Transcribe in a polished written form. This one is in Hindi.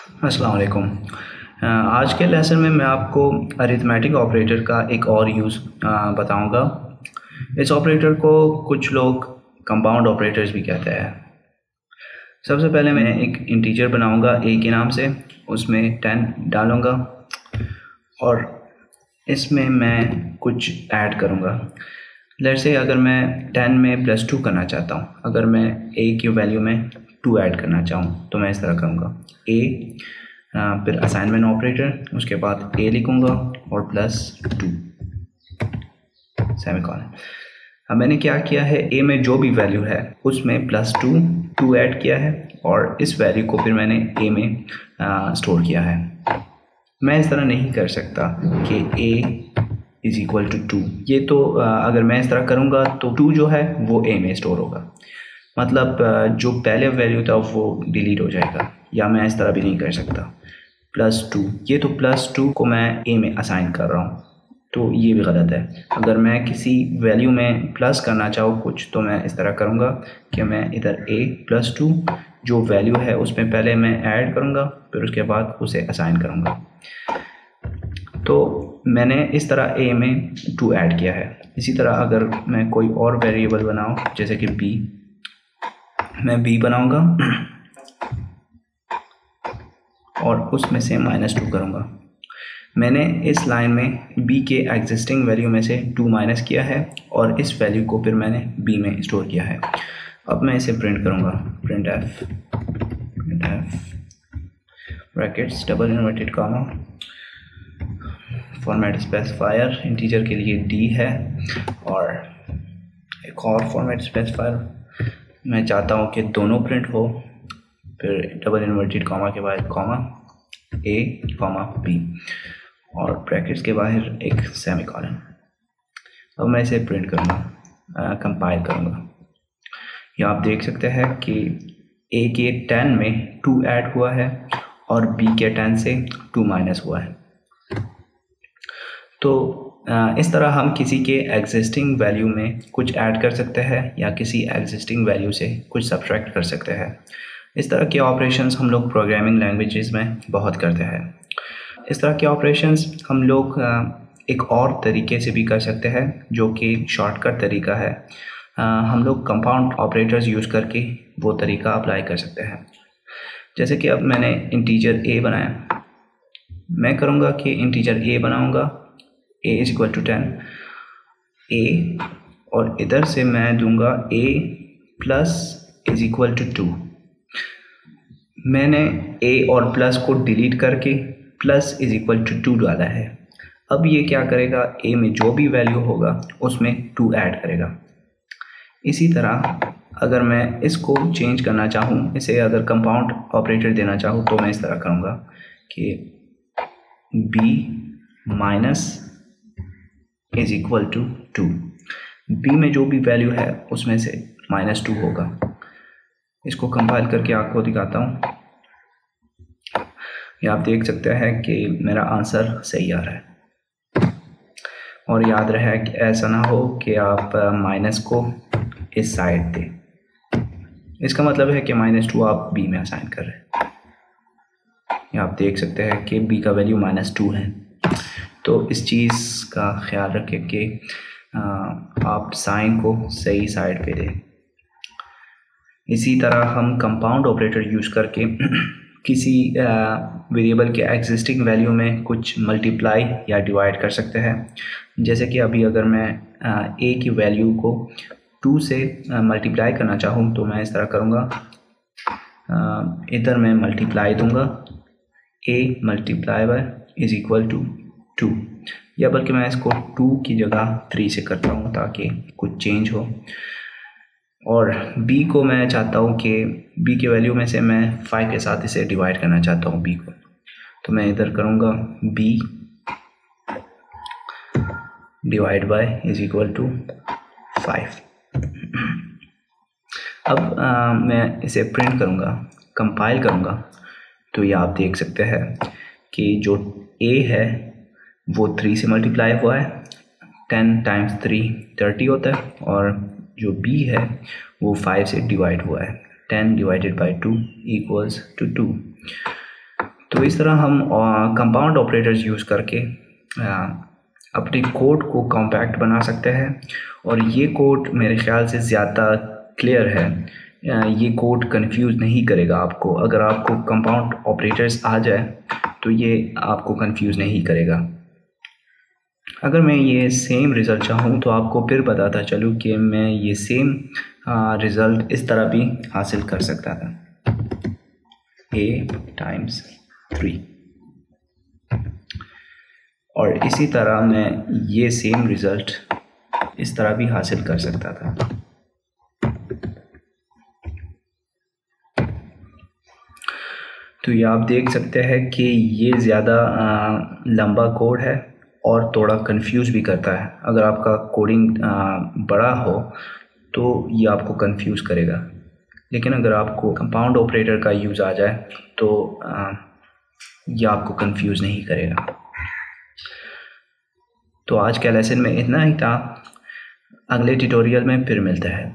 अस्सलाम वालेकुम। आज के लेसन में मैं आपको अरिथमेटिक ऑपरेटर का एक और यूज़ बताऊंगा। इस ऑपरेटर को कुछ लोग कंपाउंड ऑपरेटर्स भी कहते हैं। सबसे पहले मैं एक इंटीजर बनाऊंगा a के नाम से, उसमें 10 डालूंगा और इसमें मैं कुछ ऐड करूंगा। लेट्स से अगर मैं 10 में +2 करना चाहता हूँ, अगर मैं a की वैल्यू में 2 ऐड करना चाहूँ तो मैं इस तरह करूँगा a, फिर असाइनमेंट ऑपरेटर, उसके बाद a लिखूँगा और +2 सेमीकोलन। अब मैंने क्या किया है, a में जो भी वैल्यू है उसमें +2 ऐड किया है और इस वैल्यू को फिर मैंने a में स्टोर किया है। मैं इस तरह नहीं कर सकता कि a = 2। ये तो अगर मैं इस तरह करूँगा तो 2 जो है वो a में स्टोर होगा, मतलब जो पहले वैल्यू था वो डिलीट हो जाएगा। या मैं इस तरह भी नहीं कर सकता +2, ये तो +2 को मैं a में असाइन कर रहा हूँ, तो ये भी गलत है। अगर मैं किसी वैल्यू में प्लस करना चाहूँ कुछ तो मैं इस तरह करूँगा कि मैं इधर a +2 जो वैल्यू है उसमें पहले मैं ऐड करूँगा, फिर उसके बाद उसे असाइन करूँगा। तो मैंने इस तरह a में 2 ऐड किया है। इसी तरह अगर मैं कोई और वेरिएबल बनाऊँ, जैसे कि b, मैं b बनाऊँगा और उसमें से -2 करूँगा। मैंने इस लाइन में b के एग्जिस्टिंग वैल्यू में से 2 माइनस किया है और इस वैल्यू को फिर मैंने b में स्टोर किया है। अब मैं इसे प्रिंट करूँगा, print f brackets double inverted comma, format specifier integer के लिए d है और एक और फॉर्मेट स्पेसिफायर मैं चाहता हूँ कि दोनों प्रिंट हो, फिर डबल इन्वर्टेड कॉमा के बाद कॉमा a कॉमा b और ब्रैकेट्स के बाहर एक सेमीकोलन। अब मैं इसे प्रिंट करूँगा, कंपाइल करूँगा। यहाँ आप देख सकते हैं कि a के 10 में 2 ऐड हुआ है और b के 10 से 2 माइनस हुआ है। तो इस तरह हम किसी के एग्जिस्टिंग वैल्यू में कुछ ऐड कर सकते हैं या किसी एग्जिस्टिंग वैल्यू से कुछ सब्ट्रैक्ट कर सकते हैं। इस तरह के ऑपरेशंस हम लोग प्रोग्रामिंग लैंग्वेजेस में बहुत करते हैं। इस तरह के ऑपरेशंस हम लोग एक और तरीके से भी कर सकते हैं, जो कि शॉर्टकट तरीका है। हम लोग कंपाउंड ऑपरेटर्स यूज़ करके वो तरीका अप्लाई कर सकते हैं। जैसे कि अब मैंने इंटीजर a बनाया, मैं करूँगा कि इंटीजर a बनाऊँगा, a = 10 a, और इधर से मैं दूंगा a + = 2। मैंने a और प्लस को डिलीट करके + 2 डाला है। अब ये क्या करेगा, a में जो भी वैल्यू होगा उसमें 2 ऐड करेगा। इसी तरह अगर मैं इसको चेंज करना चाहूँ, इसे अगर कंपाउंड ऑपरेटर देना चाहूँ तो मैं इस तरह करूँगा कि b - = 2। b में जो भी वैल्यू है उसमें से -2 होगा। इसको कंपाइल करके आपको दिखाता हूँ। ये आप देख सकते हैं कि मेरा आंसर सही आ रहा है। और याद रहे कि ऐसा ना हो कि आप माइनस को इस साइड दें। इसका मतलब है कि -2 आप b में असाइन कर रहे हैं। ये आप देख सकते हैं कि b का वैल्यू -2 है। तो इस चीज़ का ख्याल रखें कि आप साइन को सही साइड पे दें। इसी तरह हम कंपाउंड ऑपरेटर यूज़ करके किसी वेरिएबल के एग्जिस्टिंग वैल्यू में कुछ मल्टीप्लाई या डिवाइड कर सकते हैं। जैसे कि अभी अगर मैं a की वैल्यू को 2 से मल्टीप्लाई करना चाहूँ तो मैं इस तरह करूँगा, इधर मैं मल्टीप्लाई दूँगा, a × = 2, या बल्कि मैं इसको 2 की जगह 3 से करता हूँ ताकि कुछ चेंज हो। और b को मैं चाहता हूँ कि b के वैल्यू में से मैं 5 के साथ इसे डिवाइड करना चाहता हूँ b को, तो मैं इधर करूँगा b / 5। अब मैं इसे प्रिंट करूँगा, कंपाइल करूँगा, तो ये आप देख सकते हैं कि जो a है वो 3 से मल्टीप्लाई हुआ है, 10 × 3 30 होता है, और जो b है वो 5 से डिवाइड हुआ है, 10 / 2 = 2। तो इस तरह हम कंपाउंड ऑपरेटर्स यूज़ करके अपने कोड को कॉम्पैक्ट बना सकते हैं। और ये कोड मेरे ख्याल से ज़्यादा क्लियर है। ये कोड कंफ्यूज नहीं करेगा आपको। अगर आपको कंपाउंड ऑपरेटर्स आ जाए तो ये आपको कंफ्यूज नहीं करेगा। अगर मैं ये सेम रिज़ल्ट चाहूँ तो आपको फिर बताता चलूँ कि मैं ये सेम रिज़ल्ट इस तरह भी हासिल कर सकता था, a टाइम्स 3, और इसी तरह मैं ये सेम रिज़ल्ट इस तरह भी हासिल कर सकता था। तो ये आप देख सकते हैं कि ये ज़्यादा लंबा कोड है और थोड़ा कंफ्यूज भी करता है। अगर आपका कोडिंग बड़ा हो तो ये आपको कंफ्यूज करेगा, लेकिन अगर आपको कंपाउंड ऑपरेटर का यूज़ आ जाए तो ये आपको कंफ्यूज नहीं करेगा। तो आज के लेसन में इतना ही था। अगले ट्यूटोरियल में फिर मिलता है।